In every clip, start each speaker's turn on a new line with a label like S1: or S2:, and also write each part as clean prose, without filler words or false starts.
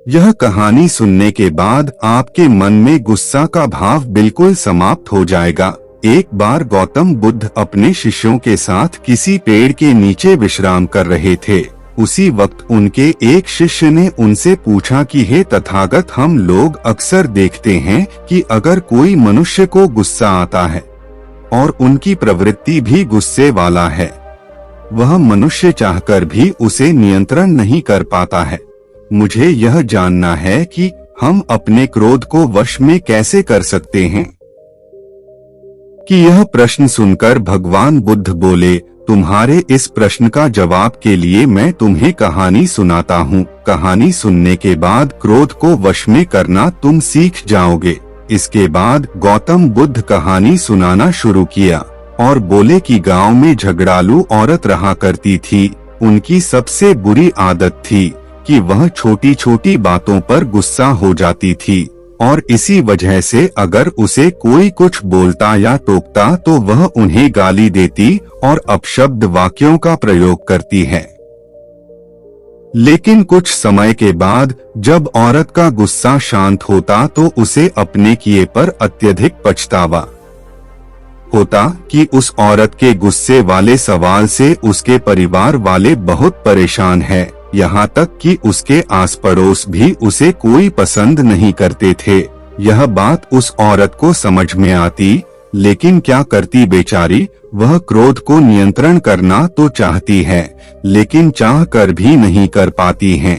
S1: यह कहानी सुनने के बाद आपके मन में गुस्सा का भाव बिल्कुल समाप्त हो जाएगा। एक बार गौतम बुद्ध अपने शिष्यों के साथ किसी पेड़ के नीचे विश्राम कर रहे थे। उसी वक्त उनके एक शिष्य ने उनसे पूछा कि हे तथागत, हम लोग अक्सर देखते हैं कि अगर कोई मनुष्य को गुस्सा आता है और उनकी प्रवृत्ति भी गुस्से वाला है, वह मनुष्य चाहकर भी उसे नियंत्रण नहीं कर पाता है। मुझे यह जानना है कि हम अपने क्रोध को वश में कैसे कर सकते हैं। कि यह प्रश्न सुनकर भगवान बुद्ध बोले, तुम्हारे इस प्रश्न का जवाब के लिए मैं तुम्हें कहानी सुनाता हूँ। कहानी सुनने के बाद क्रोध को वश में करना तुम सीख जाओगे। इसके बाद गौतम बुद्ध कहानी सुनाना शुरू किया और बोले कि गांव में झगड़ालू औरत रहा करती थी। उनकी सबसे बुरी आदत थी कि वह छोटी छोटी बातों पर गुस्सा हो जाती थी और इसी वजह से अगर उसे कोई कुछ बोलता या टोकता तो वह उन्हें गाली देती और अपशब्द वाक्यों का प्रयोग करती है। लेकिन कुछ समय के बाद जब औरत का गुस्सा शांत होता तो उसे अपने किए पर अत्यधिक पछतावा होता कि उस औरत के गुस्से वाले सवाल से उसके परिवार वाले बहुत परेशान हैं। यहाँ तक कि उसके आस पड़ोस भी उसे कोई पसंद नहीं करते थे। यह बात उस औरत को समझ में आती, लेकिन क्या करती बेचारी, वह क्रोध को नियंत्रण करना तो चाहती है लेकिन चाह कर भी नहीं कर पाती है।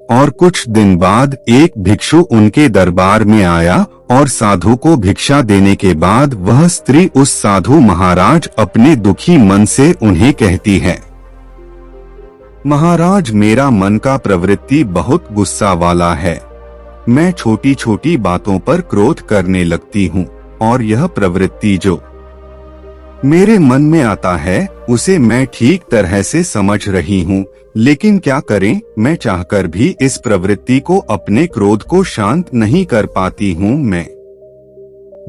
S1: और कुछ दिन बाद एक भिक्षु उनके दरबार में आया और साधु को भिक्षा देने के बाद वह स्त्री उस साधु महाराज अपने दुखी मन से उन्हें कहती है, महाराज, मेरा मन का प्रवृत्ति बहुत गुस्सा वाला है। मैं छोटी छोटी बातों पर क्रोध करने लगती हूँ और यह प्रवृत्ति जो मेरे मन में आता है उसे मैं ठीक तरह से समझ रही हूँ, लेकिन क्या करें, मैं चाहकर भी इस प्रवृत्ति को, अपने क्रोध को शांत नहीं कर पाती हूँ। मैं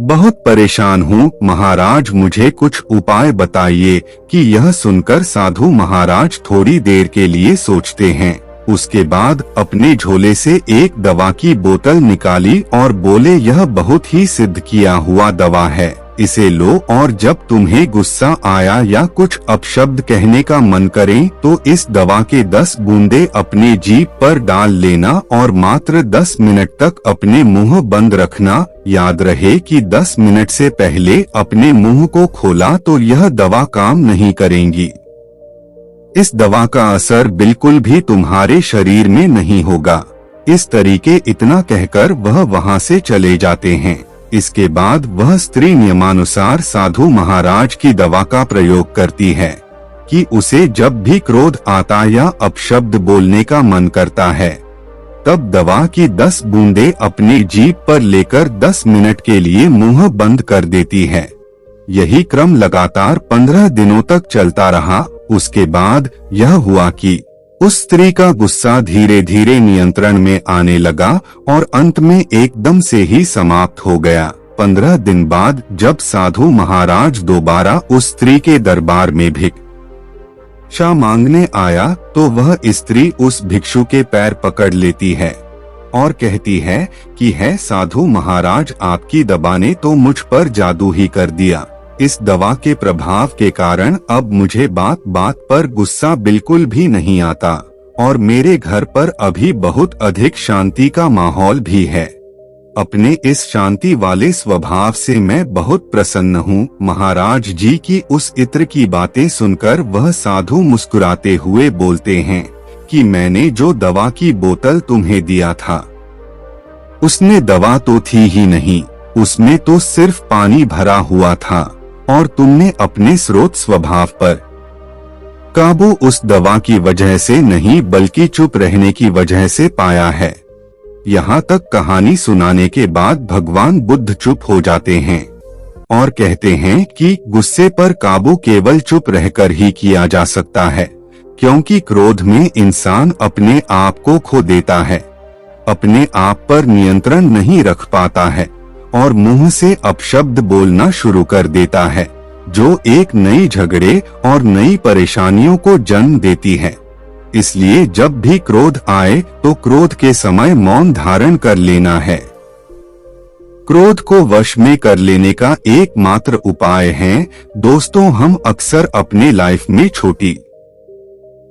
S1: बहुत परेशान हूँ महाराज, मुझे कुछ उपाय बताइए। कि यह सुनकर साधु महाराज थोड़ी देर के लिए सोचते हैं। उसके बाद अपने झोले से एक दवा की बोतल निकाली और बोले, यह बहुत ही सिद्ध किया हुआ दवा है, इसे लो और जब तुम्हें गुस्सा आया या कुछ अपशब्द कहने का मन करे तो इस दवा के 10 बूंदे अपने जीभ पर डाल लेना और मात्र 10 मिनट तक अपने मुंह बंद रखना। याद रहे कि 10 मिनट से पहले अपने मुंह को खोला तो यह दवा काम नहीं करेंगी। इस दवा का असर बिल्कुल भी तुम्हारे शरीर में नहीं होगा। इस तरीके इतना कहकर वह वहां से चले जाते हैं। इसके बाद वह स्त्री नियमानुसार साधु महाराज की दवा का प्रयोग करती है कि उसे जब भी क्रोध आता या अपशब्द बोलने का मन करता है तब दवा की 10 बूंदे अपनी जीभ पर लेकर 10 मिनट के लिए मुंह बंद कर देती है। यही क्रम लगातार 15 दिनों तक चलता रहा। उसके बाद यह हुआ कि उस स्त्री का गुस्सा धीरे धीरे नियंत्रण में आने लगा और अंत में एकदम से ही समाप्त हो गया। 15 दिन बाद जब साधु महाराज दोबारा उस स्त्री के दरबार में भिक्षा मांगने आया तो वह स्त्री उस भिक्षु के पैर पकड़ लेती है और कहती है कि है साधु महाराज, आपकी दवा ने तो मुझ पर जादू ही कर दिया। इस दवा के प्रभाव के कारण अब मुझे बात बात पर गुस्सा बिल्कुल भी नहीं आता और मेरे घर पर अभी बहुत अधिक शांति का माहौल भी है। अपने इस शांति वाले स्वभाव से मैं बहुत प्रसन्न हूँ। महाराज जी की उस इत्र की बातें सुनकर वह साधु मुस्कुराते हुए बोलते हैं कि मैंने जो दवा की बोतल तुम्हें दिया था उसमें दवा तो थी ही नहीं, उसमें तो सिर्फ पानी भरा हुआ था और तुमने अपने स्रोत स्वभाव पर काबू उस दवा की वजह से नहीं बल्कि चुप रहने की वजह से पाया है। यहाँ तक कहानी सुनाने के बाद भगवान बुद्ध चुप हो जाते हैं और कहते हैं कि गुस्से पर काबू केवल चुप रहकर ही किया जा सकता है, क्योंकि क्रोध में इंसान अपने आप को खो देता है, अपने आप पर नियंत्रण नहीं रख पाता है और मुंह से अपशब्द बोलना शुरू कर देता है, जो एक नई झगड़े और नई परेशानियों को जन्म देती है। इसलिए जब भी क्रोध आए तो क्रोध के समय मौन धारण कर लेना है। क्रोध को वश में कर लेने का एकमात्र उपाय है दोस्तों, हम अक्सर अपने लाइफ में छोटी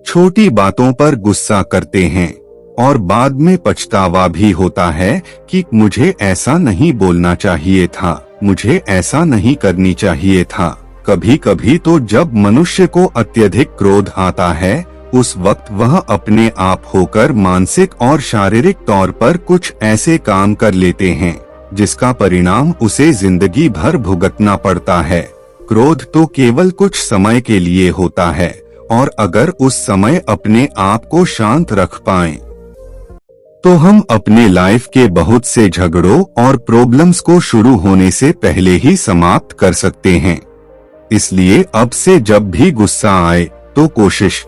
S1: छोटी बातों पर गुस्सा करते हैं और बाद में पछतावा भी होता है कि मुझे ऐसा नहीं बोलना चाहिए था, मुझे ऐसा नहीं करनी चाहिए था। कभी कभी तो जब मनुष्य को अत्यधिक क्रोध आता है उस वक्त वह अपने आप होकर मानसिक और शारीरिक तौर पर कुछ ऐसे काम कर लेते हैं जिसका परिणाम उसे जिंदगी भर भुगतना पड़ता है। क्रोध तो केवल कुछ समय के लिए होता है और अगर उस समय अपने आप को शांत रख पाएं, तो हम अपने लाइफ के बहुत से झगड़ों और प्रॉब्लम्स को शुरू होने से पहले ही समाप्त कर सकते हैं। इसलिए अब से जब भी गुस्सा आए तो कोशिश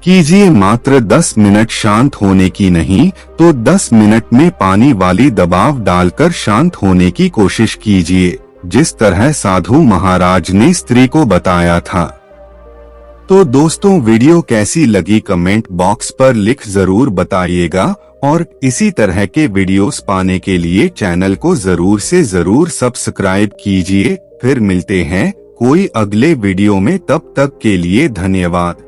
S1: कीजिए मात्र 10 मिनट शांत होने की, नहीं तो 10 मिनट में पानी वाली दबाव डालकर शांत होने की कोशिश कीजिए, जिस तरह साधु महाराज ने स्त्री को बताया था। तो दोस्तों वीडियो कैसी लगी कमेंट बॉक्स पर लिख जरूर बताइएगा और इसी तरह के वीडियोस पाने के लिए चैनल को जरूर से जरूर सब्सक्राइब कीजिए। फिर मिलते हैं कोई अगले वीडियो में, तब तक के लिए धन्यवाद।